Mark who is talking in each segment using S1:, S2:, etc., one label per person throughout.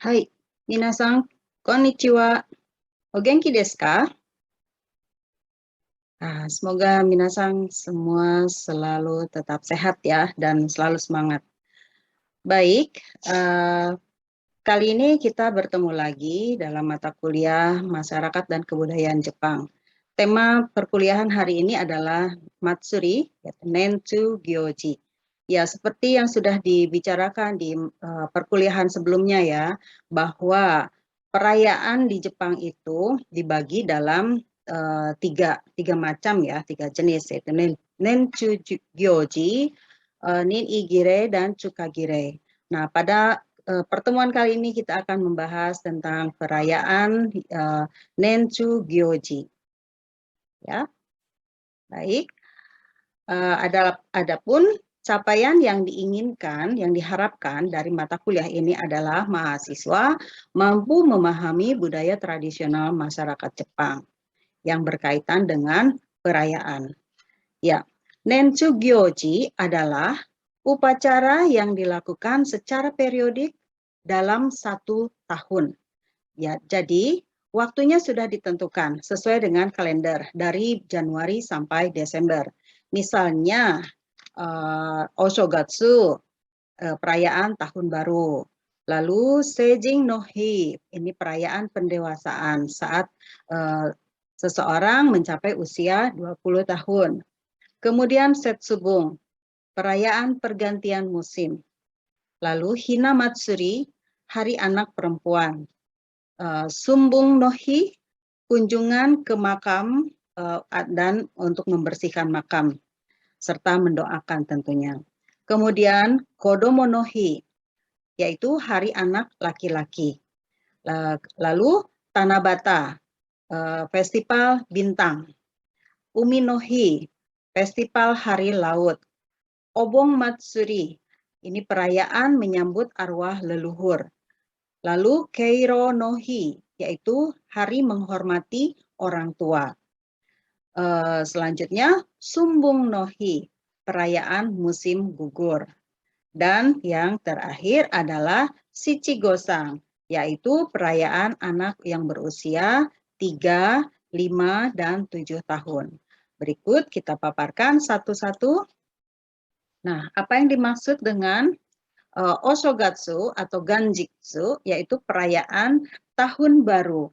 S1: Hai, minasan, konnichiwa. O genki desu ka? Semoga minasan semua selalu tetap sehat ya dan selalu semangat. Baik, kali ini kita bertemu lagi dalam mata kuliah Masyarakat dan Kebudayaan Jepang. Tema perkuliahan hari ini adalah Matsuri, Nentsu Gyoji. Ya, seperti yang sudah dibicarakan di perkuliahan sebelumnya ya, bahwa perayaan di Jepang itu dibagi dalam tiga macam ya, tiga jenis, yaitu Nentsu Gyoji, Nin-igire, dan Tsukagire. Nah, pada pertemuan kali ini kita akan membahas tentang perayaan Nentsu Gyoji. Ya, baik. Adapun capaian yang diinginkan, yang diharapkan dari mata kuliah ini adalah mahasiswa mampu memahami budaya tradisional masyarakat Jepang yang berkaitan dengan perayaan. Ya, Nentsu Gyoji adalah upacara yang dilakukan secara periodik dalam 1 tahun. Ya, jadi waktunya sudah ditentukan sesuai dengan kalender dari Januari sampai Desember. Misalnya Oshogatsu, perayaan tahun baru. Lalu Seijin no Hi, ini perayaan pendewasaan saat seseorang mencapai usia 20 tahun. Kemudian Setsubung, perayaan pergantian musim. Lalu Hina Matsuri, hari anak perempuan. Sumbung no Hi, kunjungan ke makam dan untuk membersihkan makam serta mendoakan tentunya. Kemudian Kodomo no Hi, yaitu hari anak laki-laki. Lalu Tanabata, festival bintang. Umi no Hi, festival hari laut. Obong Matsuri, ini perayaan menyambut arwah leluhur. Lalu Keiro no Hi, yaitu hari menghormati orang tua. Selanjutnya Sumbung no Hi, perayaan musim gugur. Dan yang terakhir adalah Shichi-go-san, yaitu perayaan anak yang berusia 3, 5, dan 7 tahun. Berikut kita paparkan satu-satu. Nah, apa yang dimaksud dengan Oshogatsu atau Ganjitsu, yaitu perayaan tahun baru,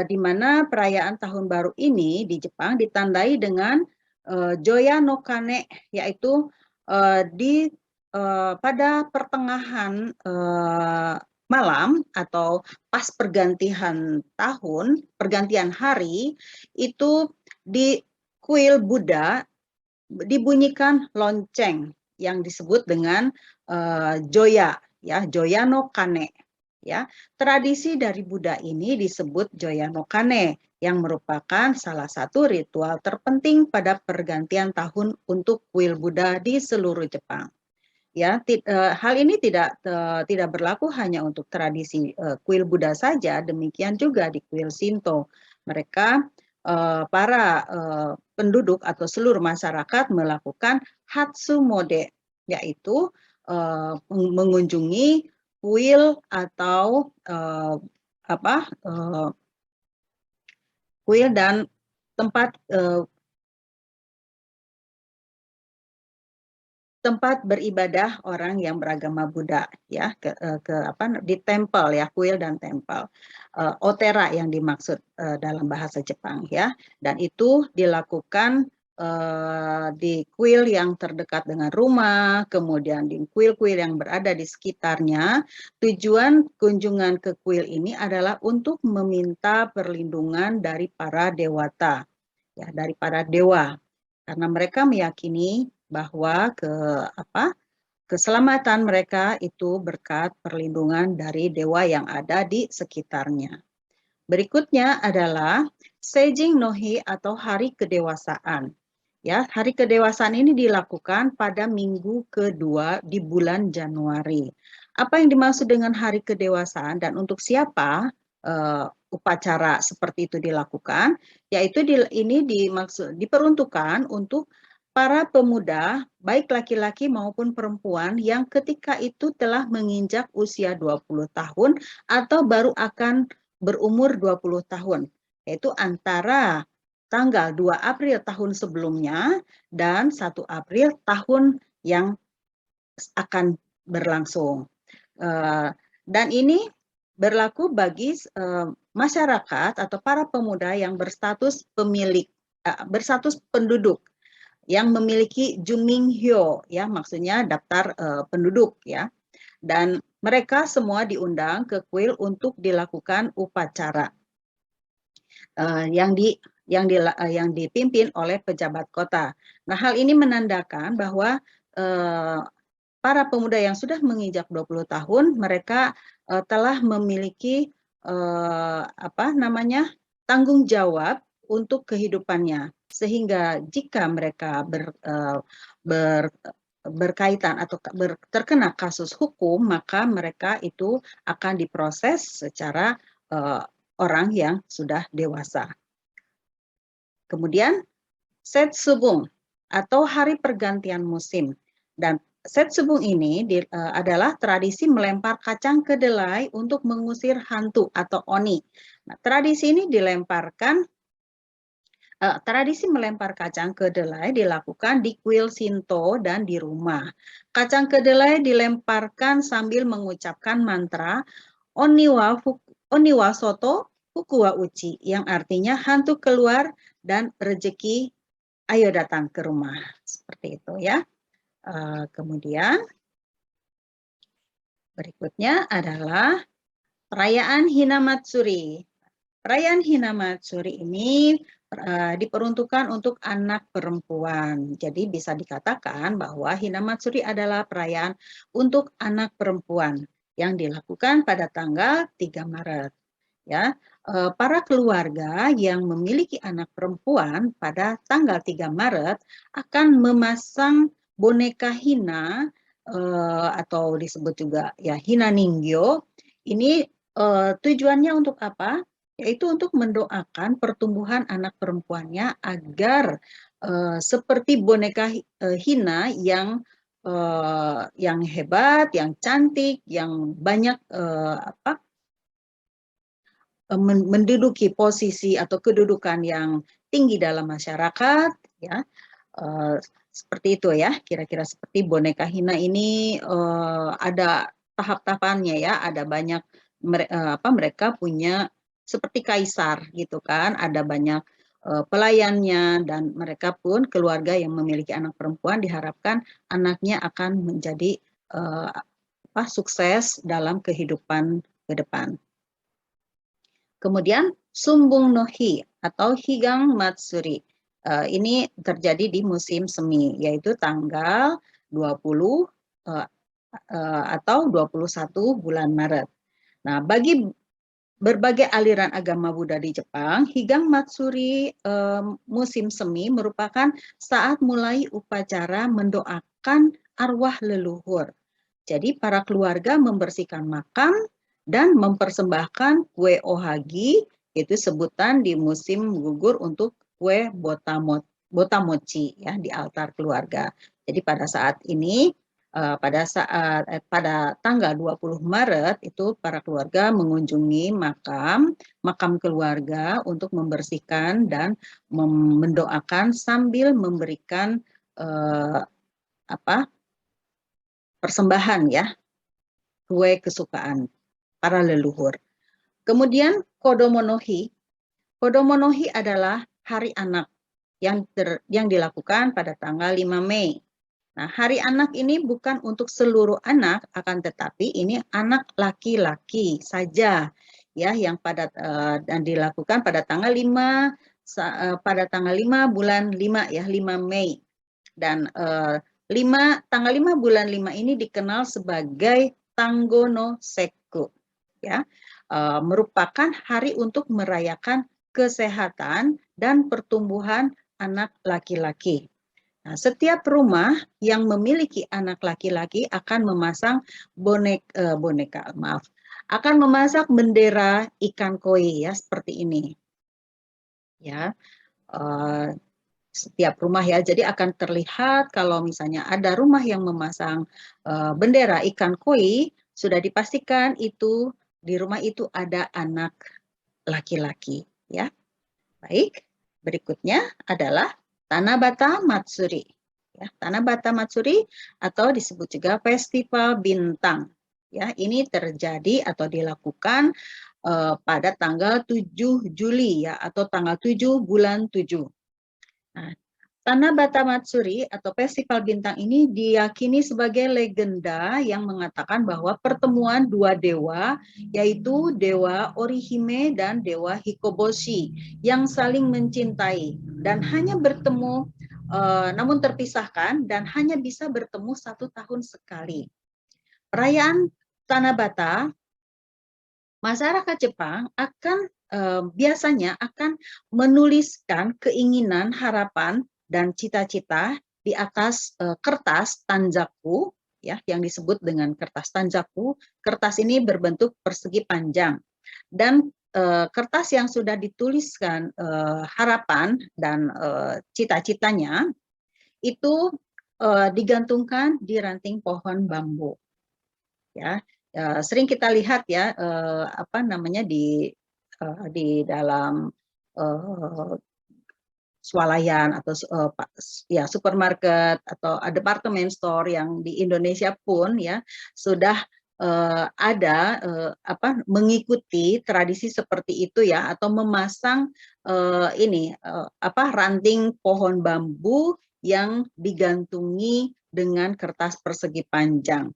S1: di mana perayaan tahun baru ini di Jepang ditandai dengan Joya no Kane, yaitu pada pertengahan malam atau pas pergantian tahun, pergantian hari, itu di kuil Buddha dibunyikan lonceng yang disebut dengan Joya, ya, Joya no Kane. Ya, tradisi dari Buddha ini disebut Joya no Kane yang merupakan salah satu ritual terpenting pada pergantian tahun untuk kuil Buddha di seluruh Jepang. Ya, hal ini tidak berlaku hanya untuk tradisi kuil Buddha saja, demikian juga di kuil Shinto. Mereka para penduduk atau seluruh masyarakat melakukan Hatsumode, yaitu mengunjungi kuil atau kuil dan tempat beribadah orang yang beragama Buddha, ya, di tempel, ya, kuil dan tempel. Otera yang dimaksud dalam bahasa Jepang, ya, dan itu dilakukan di kuil yang terdekat dengan rumah, kemudian di kuil-kuil yang berada di sekitarnya. Tujuan kunjungan ke kuil ini adalah untuk meminta perlindungan dari para dewata, ya, dari para dewa, karena mereka meyakini bahwa keselamatan mereka itu berkat perlindungan dari dewa yang ada di sekitarnya. Berikutnya adalah Seijin no Hi atau hari kedewasaan. Ya, hari kedewasaan ini dilakukan pada minggu kedua di bulan Januari. Apa yang dimaksud dengan hari kedewasaan dan untuk siapa upacara seperti itu dilakukan? Yaitu ini diperuntukkan untuk para pemuda, baik laki-laki maupun perempuan yang ketika itu telah menginjak usia 20 tahun atau baru akan berumur 20 tahun, yaitu antara tanggal 2 April tahun sebelumnya dan 1 April tahun yang akan berlangsung. Dan ini berlaku bagi masyarakat atau para pemuda yang berstatus pemilik, berstatus penduduk yang memiliki Jumingyo, ya, maksudnya daftar penduduk, ya. Dan mereka semua diundang ke kuil untuk dilakukan upacara yang dipimpin oleh pejabat kota. Nah, hal ini menandakan bahwa para pemuda yang sudah menginjak 20 tahun, mereka telah memiliki tanggung jawab untuk kehidupannya. Sehingga jika mereka berkaitan atau terkena kasus hukum, maka mereka itu akan diproses secara orang yang sudah dewasa. Kemudian Setsubung atau hari pergantian musim. Dan Setsubung ini adalah tradisi melempar kacang kedelai untuk mengusir hantu atau oni. Nah, tradisi melempar kacang kedelai dilakukan di kuil Shinto dan di rumah. Kacang kedelai dilemparkan sambil mengucapkan mantra Oniwa Soto Fukuwa Uchi, yang artinya hantu keluar dan rezeki ayo datang ke rumah. Seperti itu, ya. Kemudian berikutnya adalah perayaan Hinamatsuri. Perayaan Hinamatsuri ini diperuntukkan untuk anak perempuan. Jadi bisa dikatakan bahwa Hinamatsuri adalah perayaan untuk anak perempuan yang dilakukan pada tanggal 3 Maret. Ya, para keluarga yang memiliki anak perempuan pada tanggal 3 Maret akan memasang boneka hina atau disebut juga ya hina ningyo. Ini tujuannya untuk apa? Yaitu untuk mendoakan pertumbuhan anak perempuannya agar seperti boneka hina yang hebat, yang cantik, yang banyak menduduki posisi atau kedudukan yang tinggi dalam masyarakat, ya. Seperti itu, ya, kira-kira seperti boneka hina ini ada tahap-tahapannya, ya, ada banyak mereka punya seperti kaisar gitu kan, ada banyak pelayannya, dan mereka pun keluarga yang memiliki anak perempuan diharapkan anaknya akan menjadi sukses dalam kehidupan ke depan. Kemudian Sumbung no Hi atau Higang Matsuri. Ini terjadi di musim semi, yaitu tanggal 20 atau 21 bulan Maret. Nah, bagi berbagai aliran agama Buddha di Jepang, Higang Matsuri musim semi merupakan saat mulai upacara mendoakan arwah leluhur. Jadi para keluarga membersihkan makam dan mempersembahkan kue ohagi, itu sebutan di musim gugur untuk kue botamochi, ya, di altar keluarga. Jadi pada saat ini, pada tanggal 20 Maret itu para keluarga mengunjungi makam keluarga untuk membersihkan dan mendoakan sambil memberikan persembahan, ya, kue kesukaan para leluhur. Kemudian Kodomo no Hi. Kodomo no Hi adalah hari anak yang dilakukan pada tanggal 5 Mei. Nah, hari anak ini bukan untuk seluruh anak, akan tetapi ini anak laki-laki saja, ya, yang dan dilakukan pada tanggal 5 bulan 5, ya, 5 Mei. Dan tanggal 5 bulan 5 ini dikenal sebagai Tanggo no Sekku, ya, merupakan hari untuk merayakan kesehatan dan pertumbuhan anak laki-laki. Nah, setiap rumah yang memiliki anak laki-laki akan memasang akan memasang bendera ikan koi, ya, seperti ini, ya. setiap rumah ya. Jadi akan terlihat kalau misalnya ada rumah yang memasang bendera ikan koi, sudah dipastikan itu di rumah itu ada anak laki-laki ya. Baik, berikutnya adalah Tanabata Matsuri. Ya, Tanabata Matsuri atau disebut juga Festival Bintang. Ya, ini terjadi atau dilakukan pada tanggal 7 Juli ya atau tanggal 7 bulan 7. Nah, Tanabata Matsuri atau Festival Bintang ini diyakini sebagai legenda yang mengatakan bahwa pertemuan dua dewa, yaitu Dewa Orihime dan Dewa Hikoboshi, yang saling mencintai dan hanya bertemu, namun terpisahkan dan hanya bisa bertemu 1 tahun sekali. Perayaan Tanabata, masyarakat Jepang akan biasanya akan menuliskan keinginan, harapan, dan cita-cita di atas kertas tanjaku, ya, yang disebut dengan kertas tanjaku. Kertas ini berbentuk persegi panjang, dan kertas yang sudah dituliskan harapan dan cita-citanya itu digantungkan di ranting pohon bambu. Ya, sering kita lihat ya apa namanya di dalam swalayan atau ya supermarket atau department store yang di Indonesia pun ya sudah ada apa mengikuti tradisi seperti itu ya atau memasang ini apa ranting pohon bambu yang digantungi dengan kertas persegi panjang.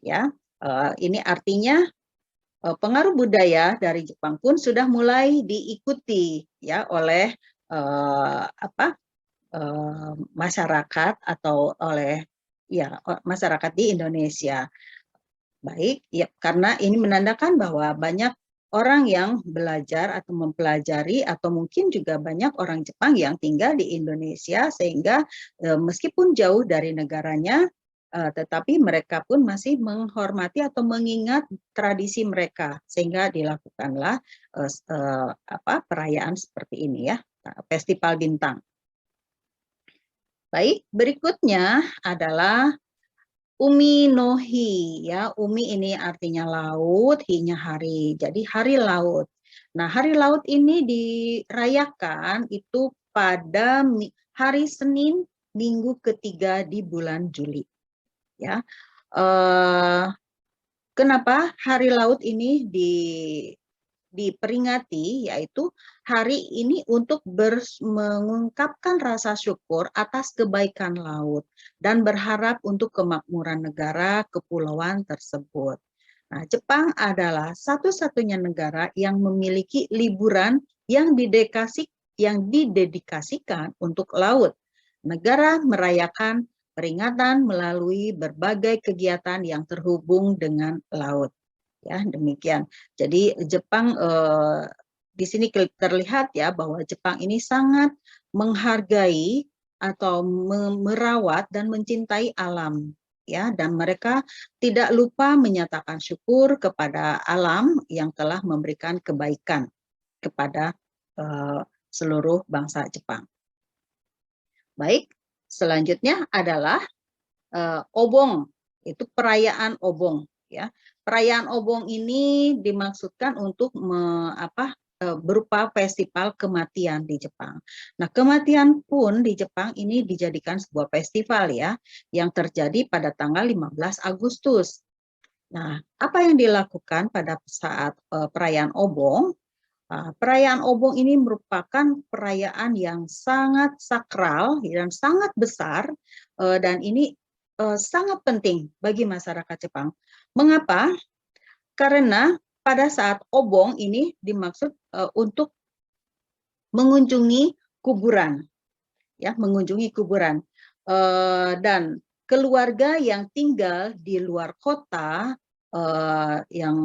S1: Ya, ini artinya pengaruh budaya dari Jepang pun sudah mulai diikuti ya oleh apa masyarakat atau oleh ya masyarakat di Indonesia. Baik, ya karena ini menandakan bahwa banyak orang yang belajar atau mempelajari atau mungkin juga banyak orang Jepang yang tinggal di Indonesia sehingga meskipun jauh dari negaranya tetapi mereka pun masih menghormati atau mengingat tradisi mereka sehingga dilakukanlah apa perayaan seperti ini ya, Festival Bintang. Baik, berikutnya adalah Umi no Hi ya, Umi ini artinya laut, Hi-nya hari. Jadi hari laut. Nah, hari laut ini dirayakan itu pada hari Senin minggu ketiga di bulan Juli. Ya, kenapa hari laut ini diperingati, yaitu hari ini untuk mengungkapkan rasa syukur atas kebaikan laut dan berharap untuk kemakmuran negara kepulauan tersebut. Nah, Jepang adalah satu-satunya negara yang memiliki liburan yang didedikasikan untuk laut. Negara merayakan peringatan melalui berbagai kegiatan yang terhubung dengan laut. Ya, demikian. Jadi Jepang di sini terlihat ya bahwa Jepang ini sangat menghargai atau merawat dan mencintai alam ya, dan mereka tidak lupa menyatakan syukur kepada alam yang telah memberikan kebaikan kepada seluruh bangsa Jepang. Baik, selanjutnya adalah obong, itu perayaan obong ya. Perayaan obong ini dimaksudkan untuk berupa festival kematian di Jepang. Nah, kematian pun di Jepang ini dijadikan sebuah festival ya, yang terjadi pada tanggal 15 Agustus. Nah, apa yang dilakukan pada saat perayaan obong? Perayaan obong ini merupakan perayaan yang sangat sakral dan sangat besar, dan ini sangat penting bagi masyarakat Jepang. Mengapa? Karena pada saat obong ini dimaksud untuk mengunjungi kuburan, ya, mengunjungi kuburan, dan keluarga yang tinggal di luar kota yang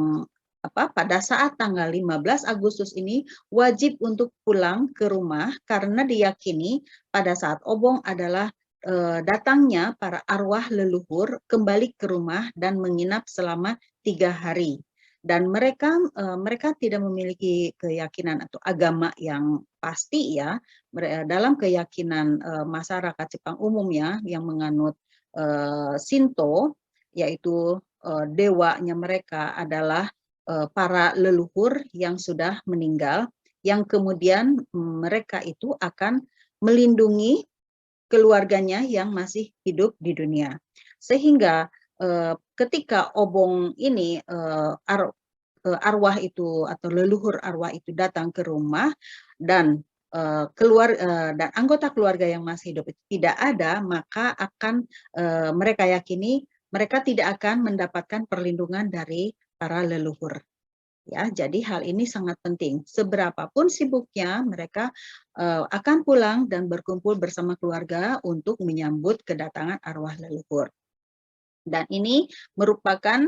S1: pada saat tanggal 15 Agustus ini wajib untuk pulang ke rumah karena diyakini pada saat obong adalah datangnya para arwah leluhur kembali ke rumah dan menginap selama 3 hari. dan mereka tidak memiliki keyakinan atau agama yang pasti ya. Dalam keyakinan masyarakat Jepang umumnya yang menganut Shinto, yaitu dewanya mereka adalah para leluhur yang sudah meninggal, yang kemudian mereka itu akan melindungi keluarganya yang masih hidup di dunia. Sehingga ketika obong ini arwah itu atau leluhur arwah itu datang ke rumah dan dan anggota keluarga yang masih hidup itu tidak ada, maka akan mereka yakini mereka tidak akan mendapatkan perlindungan dari para leluhur. Ya, jadi hal ini sangat penting. Seberapapun sibuknya, mereka akan pulang dan berkumpul bersama keluarga untuk menyambut kedatangan arwah leluhur. Dan ini merupakan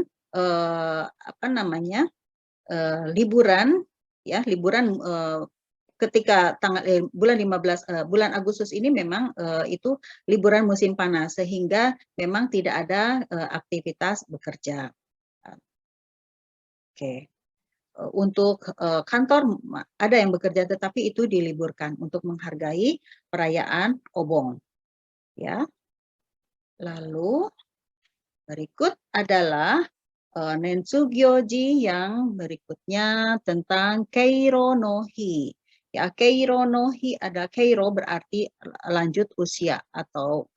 S1: liburan, ya, liburan ketika bulan Agustus ini memang itu liburan musim panas, sehingga memang tidak ada aktivitas bekerja. Oke. Untuk kantor ada yang bekerja, tetapi itu diliburkan untuk menghargai perayaan Obong. Ya. Lalu berikut adalah Nensugyoji yang berikutnya tentang Keiro no Hi. Ya, Keiro no Hi ada Keiro berarti lanjut usia atau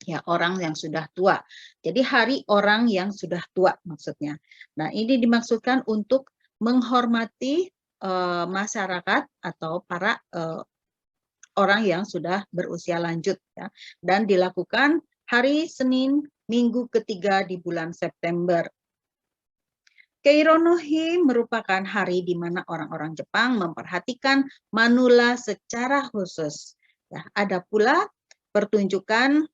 S1: ya orang yang sudah tua. Jadi hari orang yang sudah tua maksudnya. Nah, ini dimaksudkan untuk menghormati masyarakat atau para orang yang sudah berusia lanjut ya, dan dilakukan hari Senin minggu ketiga di bulan September. Keiro no Hi merupakan hari di mana orang-orang Jepang memperhatikan manula secara khusus. Ya, ada pula pertunjukan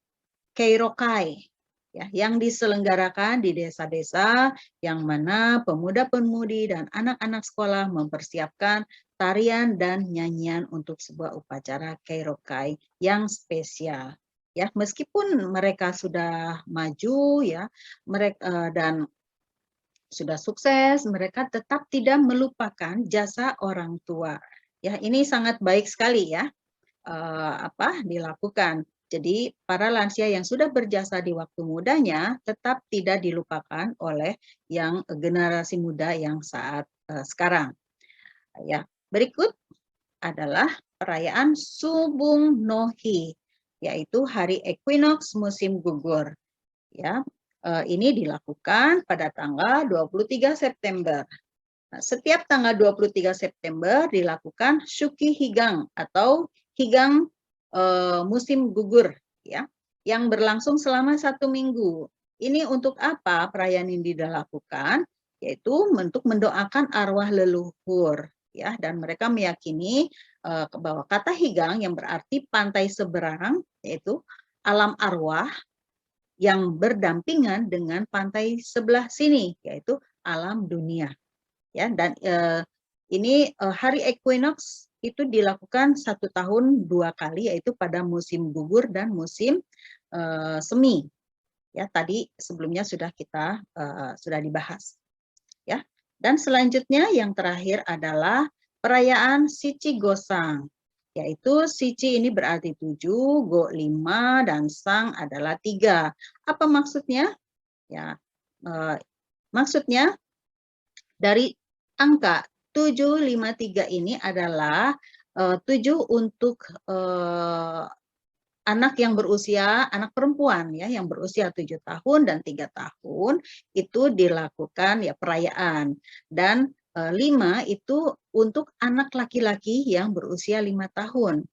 S1: Keirokai ya, yang diselenggarakan di desa-desa yang mana pemuda-pemudi dan anak-anak sekolah mempersiapkan tarian dan nyanyian untuk sebuah upacara Keirokai yang spesial. Ya, meskipun mereka sudah maju ya, mereka dan sudah sukses, mereka tetap tidak melupakan jasa orang tua. Ya, ini sangat baik sekali ya dilakukan. Jadi para lansia yang sudah berjasa di waktu mudanya tetap tidak dilupakan oleh yang generasi muda yang saat sekarang. Ya, berikut adalah perayaan Subung no Hi, yaitu hari equinox musim gugur. Ya, ini dilakukan pada tanggal 23 September. Nah, setiap tanggal 23 September dilakukan Shuki Higang atau Higang musim gugur ya, yang berlangsung selama 1 minggu. Ini untuk apa perayaan ini dilakukan? Yaitu untuk mendoakan arwah leluhur ya, dan mereka meyakini bahwa kata Higang yang berarti pantai seberang, yaitu alam arwah yang berdampingan dengan pantai sebelah sini, yaitu alam dunia. Ya, dan ini hari equinox itu dilakukan 1 tahun 2 kali, yaitu pada musim gugur dan musim semi. Ya, tadi sebelumnya sudah kita sudah dibahas. Ya, dan selanjutnya yang terakhir adalah perayaan Shichi Gosang, yaitu Shichi ini berarti 7, Go 5, dan Sang adalah 3. Apa maksudnya? Ya, maksudnya dari angka 753 ini adalah 7 untuk anak yang berusia, anak perempuan ya, yang berusia 7 tahun dan 3 tahun itu dilakukan ya perayaan, dan 5 itu untuk anak laki-laki yang berusia 5 tahun.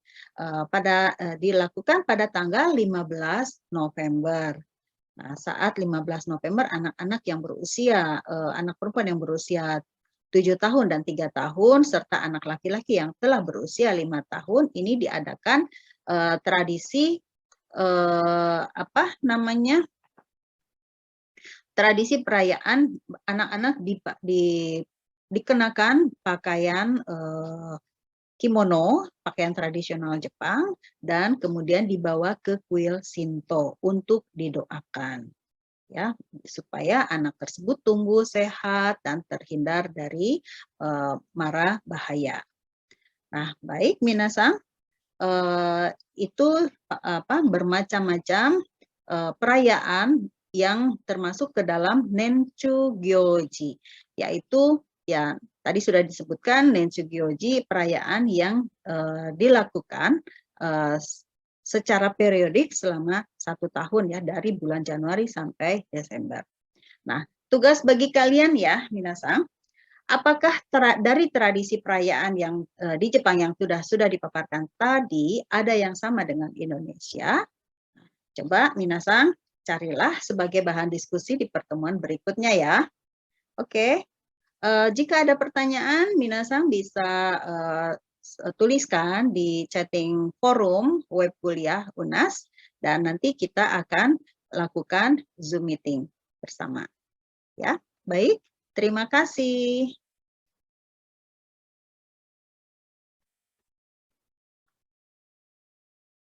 S1: Dilakukan pada tanggal 15 November. Nah, saat 15 November anak-anak yang berusia anak perempuan yang berusia 7 tahun dan 3 tahun serta anak laki-laki yang telah berusia 5 tahun ini diadakan tradisi tradisi perayaan anak-anak dikenakan pakaian kimono, pakaian tradisional Jepang, dan kemudian dibawa ke kuil Shinto untuk didoakan. ya, supaya anak tersebut tumbuh sehat dan terhindar dari mara bahaya. Nah, baik minasang, itu bermacam-macam perayaan yang termasuk ke dalam Nenshu-gyoji, yaitu ya tadi sudah disebutkan Nenshu-gyoji perayaan yang dilakukan secara periodik selama 1 tahun ya, dari bulan Januari sampai Desember. Nah, tugas bagi kalian ya, minasang, apakah dari tradisi perayaan yang di Jepang yang sudah dipaparkan tadi ada yang sama dengan Indonesia? Coba minasang carilah sebagai bahan diskusi di pertemuan berikutnya ya. Oke, jika ada pertanyaan, minasang bisa tuliskan di chatting forum web kuliah UNAS dan nanti kita akan lakukan Zoom meeting bersama. Ya, baik. Terima kasih.